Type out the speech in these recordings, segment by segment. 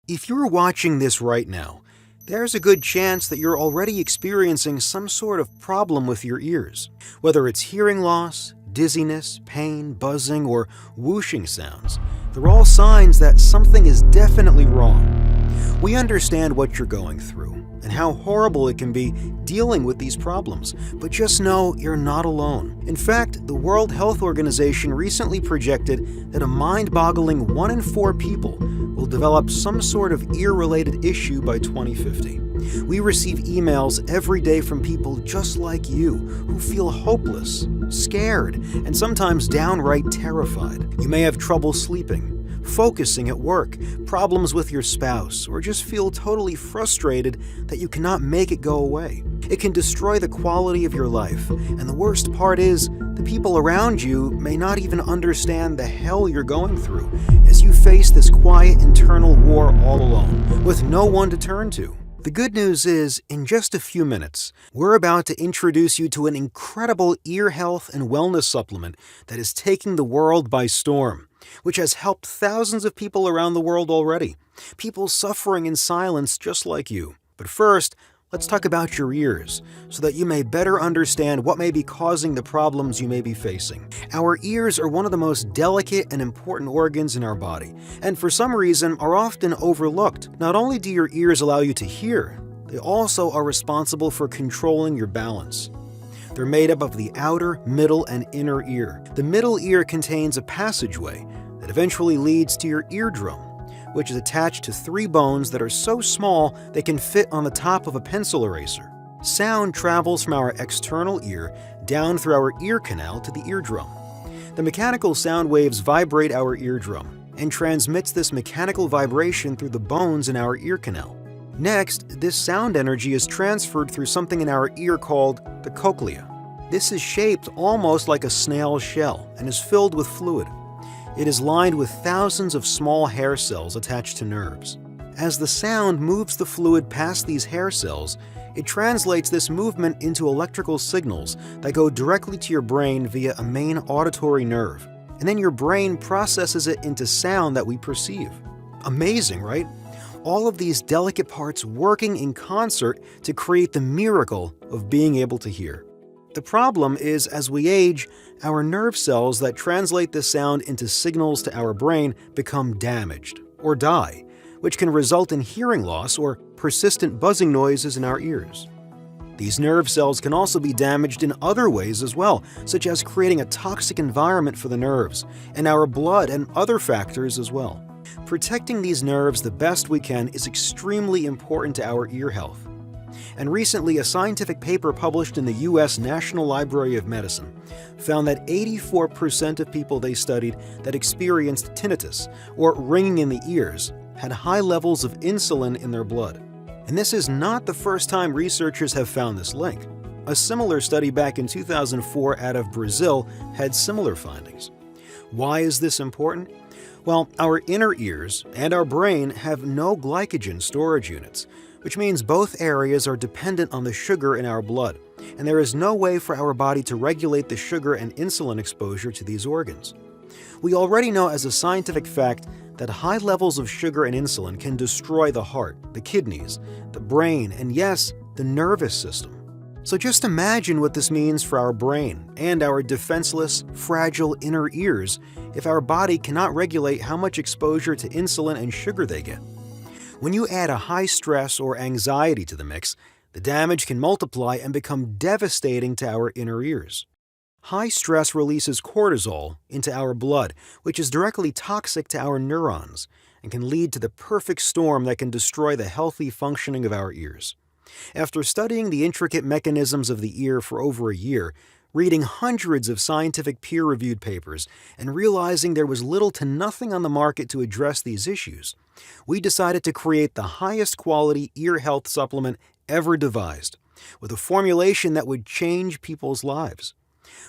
If you're watching this right now, there's a good chance that you're already experiencing some sort of problem with your ears. Whether it's hearing loss, dizziness, pain, buzzing, or whooshing sounds, they're all signs that something is definitely wrong. We understand what you're going through and how horrible it can be dealing with these problems, but just know you're not alone. In fact, the World Health Organization recently projected that a mind-boggling 1 in 4 people will develop some sort of ear-related issue by 2050. We receive emails every day from people just like you who feel hopeless, scared, and sometimes downright terrified. You may have trouble sleeping, focusing at work, problems with your spouse, or just feel totally frustrated that you cannot make it go away. It can destroy the quality of your life, and the worst part is, the people around you may not even understand the hell you're going through as you face this quiet internal war all alone, with no one to turn to. The good news is, in just a few minutes, we're about to introduce you to an incredible ear health and wellness supplement that is taking the world by storm, which has helped thousands of people around the world already, people suffering in silence just like you. But first, let's talk about your ears, so that you may better understand what may be causing the problems you may be facing. Our ears are one of the most delicate and important organs in our body, and for some reason are often overlooked. Not only do your ears allow you to hear, they also are responsible for controlling your balance. They're made up of the outer, middle, and inner ear. The middle ear contains a passageway that eventually leads to your eardrum, which is attached to 3 bones that are so small they can fit on the top of a pencil eraser. Sound travels from our external ear down through our ear canal to the eardrum. The mechanical sound waves vibrate our eardrum and transmits this mechanical vibration through the bones in our ear canal. Next, this sound energy is transferred through something in our ear called the cochlea. This is shaped almost like a snail shell and is filled with fluid. It is lined with thousands of small hair cells attached to nerves. As the sound moves the fluid past these hair cells, it translates this movement into electrical signals that go directly to your brain via a main auditory nerve, and then your brain processes it into sound that we perceive. Amazing, right? All of these delicate parts working in concert to create the miracle of being able to hear. The problem is, as we age, our nerve cells that translate the sound into signals to our brain become damaged or die, which can result in hearing loss or persistent buzzing noises in our ears. These nerve cells can also be damaged in other ways as well, such as creating a toxic environment for the nerves, and our blood and other factors as well. Protecting these nerves the best we can is extremely important to our ear health. And recently, a scientific paper published in the U.S. National Library of Medicine found that 84% of people they studied that experienced tinnitus, or ringing in the ears, had high levels of insulin in their blood. And this is not the first time researchers have found this link. A similar study back in 2004 out of Brazil had similar findings. Why is this important? Well, our inner ears and our brain have no glycogen storage units, which means both areas are dependent on the sugar in our blood, and there is no way for our body to regulate the sugar and insulin exposure to these organs. We already know as a scientific fact that high levels of sugar and insulin can destroy the heart, the kidneys, the brain, and yes, the nervous system. So just imagine what this means for our brain and our defenseless, fragile inner ears if our body cannot regulate how much exposure to insulin and sugar they get. When you add a high stress or anxiety to the mix, the damage can multiply and become devastating to our inner ears. High stress releases cortisol into our blood, which is directly toxic to our neurons and can lead to the perfect storm that can destroy the healthy functioning of our ears. After studying the intricate mechanisms of the ear for over a year, reading hundreds of scientific peer-reviewed papers, and realizing there was little to nothing on the market to address these issues, we decided to create the highest quality ear health supplement ever devised, with a formulation that would change people's lives.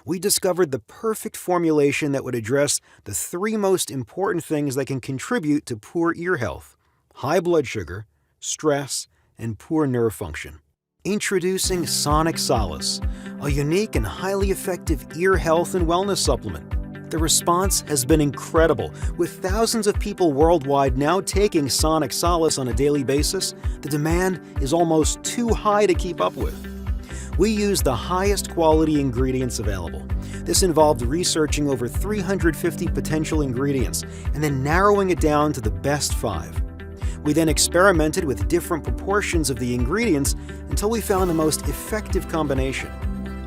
We discovered the perfect formulation that would address the 3 most important things that can contribute to poor ear health: high blood sugar, stress, and poor nerve function. Introducing Solace, a unique and highly effective ear health and wellness supplement. The response has been incredible. With thousands of people worldwide now taking Sonic Solace on a daily basis, the demand is almost too high to keep up with. We use the highest quality ingredients available. This involved researching over 350 potential ingredients and then narrowing it down to the best 5. We then experimented with different proportions of the ingredients until we found the most effective combination.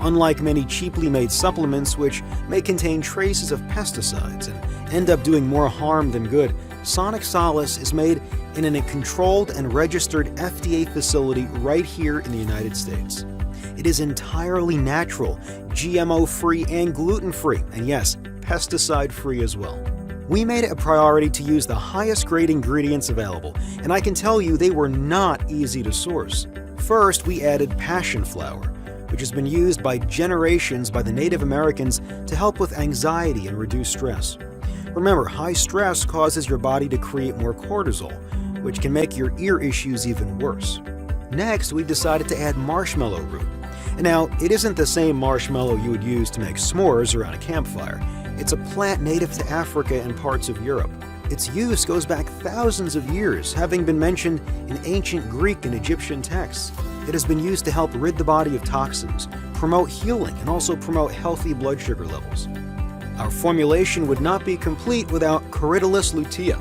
Unlike many cheaply made supplements which may contain traces of pesticides and end up doing more harm than good, Sonic Solace is made in a controlled and registered FDA facility right here in the United States. It is entirely natural, GMO-free and gluten-free, and yes, pesticide-free as well. We made it a priority to use the highest grade ingredients available, and I can tell you they were not easy to source. First, we added passion flower, which has been used by generations by the Native Americans to help with anxiety and reduce stress. Remember, high stress causes your body to create more cortisol, which can make your ear issues even worse. Next, we decided to add marshmallow root. And now, it isn't the same marshmallow you would use to make s'mores around a campfire. It's a plant native to Africa and parts of Europe. Its use goes back thousands of years, having been mentioned in ancient Greek and Egyptian texts. It has been used to help rid the body of toxins, promote healing, and also promote healthy blood sugar levels. Our formulation would not be complete without Corydalus lutea,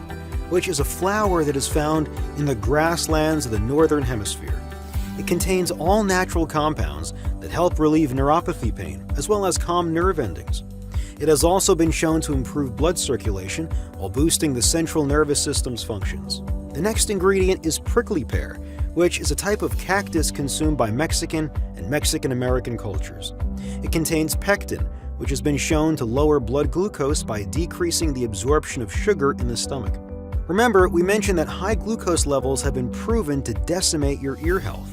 which is a flower that is found in the grasslands of the Northern Hemisphere. It contains all natural compounds that help relieve neuropathy pain, as well as calm nerve endings. It has also been shown to improve blood circulation while boosting the central nervous system's functions. The next ingredient is prickly pear, which is a type of cactus consumed by Mexican and Mexican-American cultures. It contains pectin, which has been shown to lower blood glucose by decreasing the absorption of sugar in the stomach. Remember, we mentioned that high glucose levels have been proven to decimate your ear health.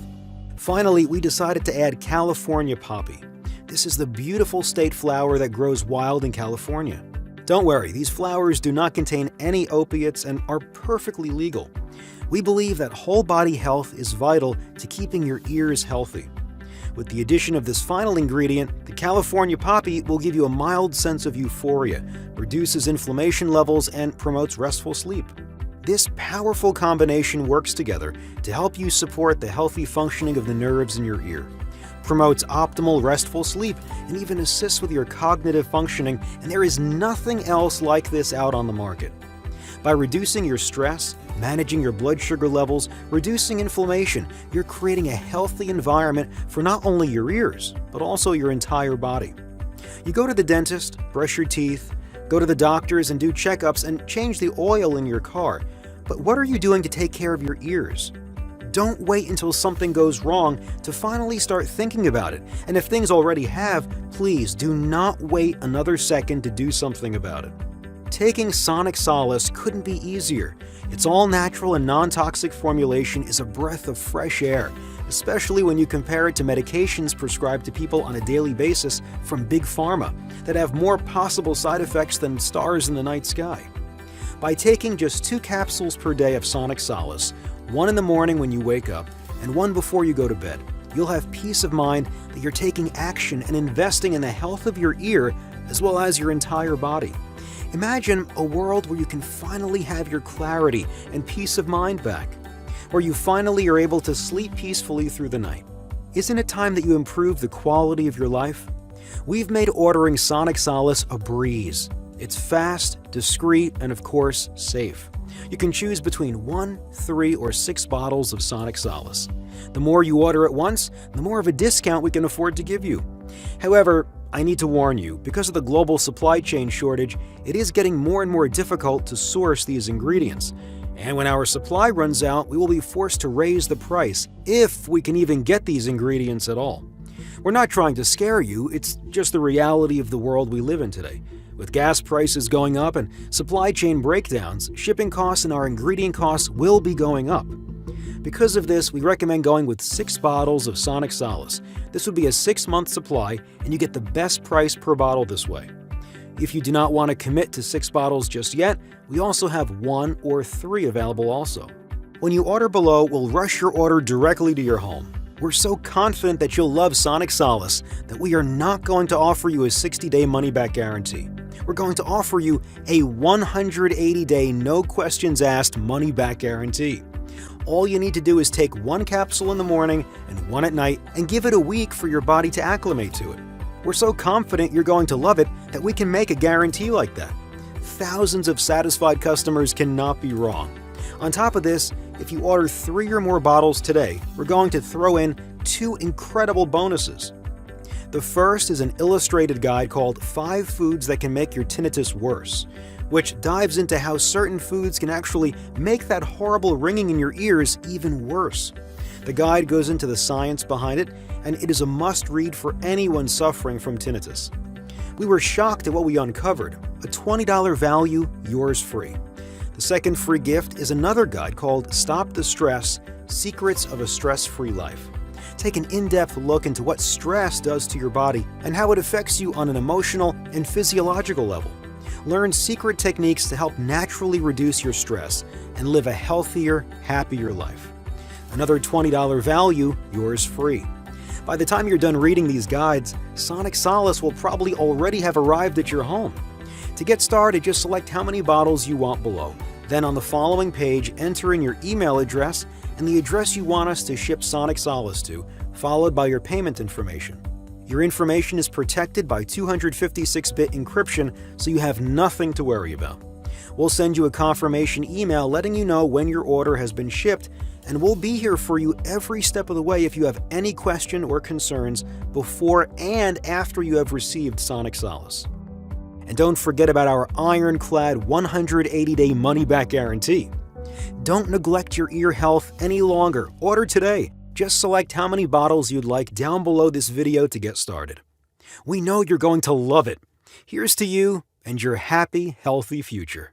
Finally, we decided to add California poppy. This is the beautiful state flower that grows wild in California. Don't worry, these flowers do not contain any opiates and are perfectly legal. We believe that whole body health is vital to keeping your ears healthy. With the addition of this final ingredient, the California poppy will give you a mild sense of euphoria, reduces inflammation levels, and promotes restful sleep. This powerful combination works together to help you support the healthy functioning of the nerves in your ear, promotes optimal restful sleep, and even assists with your cognitive functioning, and there is nothing else like this out on the market. By reducing your stress, managing your blood sugar levels, reducing inflammation, you're creating a healthy environment for not only your ears, but also your entire body. You go to the dentist, brush your teeth, go to the doctors and do checkups and change the oil in your car. But what are you doing to take care of your ears? Don't wait until something goes wrong to finally start thinking about it. And if things already have, please do not wait another second to do something about it. Taking Sonic Solace couldn't be easier. Its all-natural and non-toxic formulation is a breath of fresh air, especially when you compare it to medications prescribed to people on a daily basis from Big Pharma that have more possible side effects than stars in the night sky. By taking just 2 capsules per day of Sonic Solace, one in the morning when you wake up and one before you go to bed, you'll have peace of mind that you're taking action and investing in the health of your ear as well as your entire body. Imagine a world where you can finally have your clarity and peace of mind back, where you finally are able to sleep peacefully through the night. Isn't it time that you improve the quality of your life? We've made ordering Sonic Solace a breeze. It's fast, discreet, and of course, safe. You can choose between 1, 3, or 6 bottles of Sonic Solace. The more you order at once, the more of a discount we can afford to give you. However, I need to warn you, because of the global supply chain shortage, it is getting more and more difficult to source these ingredients. And when our supply runs out, we will be forced to raise the price, if we can even get these ingredients at all. We're not trying to scare you, it's just the reality of the world we live in today. With gas prices going up and supply chain breakdowns, shipping costs and our ingredient costs will be going up. Because of this, we recommend going with 6 bottles of Sonic Solace. This would be a 6-month supply, and you get the best price per bottle this way. If you do not want to commit to 6 bottles just yet, we also have 1 or 3 available also. When you order below, we'll rush your order directly to your home. We're so confident that you'll love Sonic Solace that we are not going to offer you a 60-day money-back guarantee. We're going to offer you a 180-day no-questions-asked money-back guarantee. All you need to do is take one capsule in the morning and one at night and give it a week for your body to acclimate to it. We're so confident you're going to love it that we can make a guarantee like that. Thousands of satisfied customers cannot be wrong. On top of this, if you order 3 or more bottles today, we're going to throw in 2 incredible bonuses. The first is an illustrated guide called 5 Foods That Can Make Your Tinnitus Worse, which dives into how certain foods can actually make that horrible ringing in your ears even worse. The guide goes into the science behind it, and it is a must-read for anyone suffering from tinnitus. We were shocked at what we uncovered, a $20 value, yours free. The second free gift is another guide called Stop the Stress: Secrets of a Stress-Free Life. Take an in-depth look into what stress does to your body and how it affects you on an emotional and physiological level. Learn secret techniques to help naturally reduce your stress and live a healthier, happier life. Another $20 value, yours free. By the time you're done reading these guides, Sonic Solace will probably already have arrived at your home. To get started, just select how many bottles you want below. Then on the following page, enter in your email address and the address you want us to ship Sonic Solace to, followed by your payment information. Your information is protected by 256-bit encryption, so you have nothing to worry about. We'll send you a confirmation email letting you know when your order has been shipped, and we'll be here for you every step of the way if you have any question or concerns before and after you have received Sonic Solace. And don't forget about our ironclad 180-day money-back guarantee. Don't neglect your ear health any longer. Order today. Just select how many bottles you'd like down below this video to get started. We know you're going to love it. Here's to you and your happy, healthy future.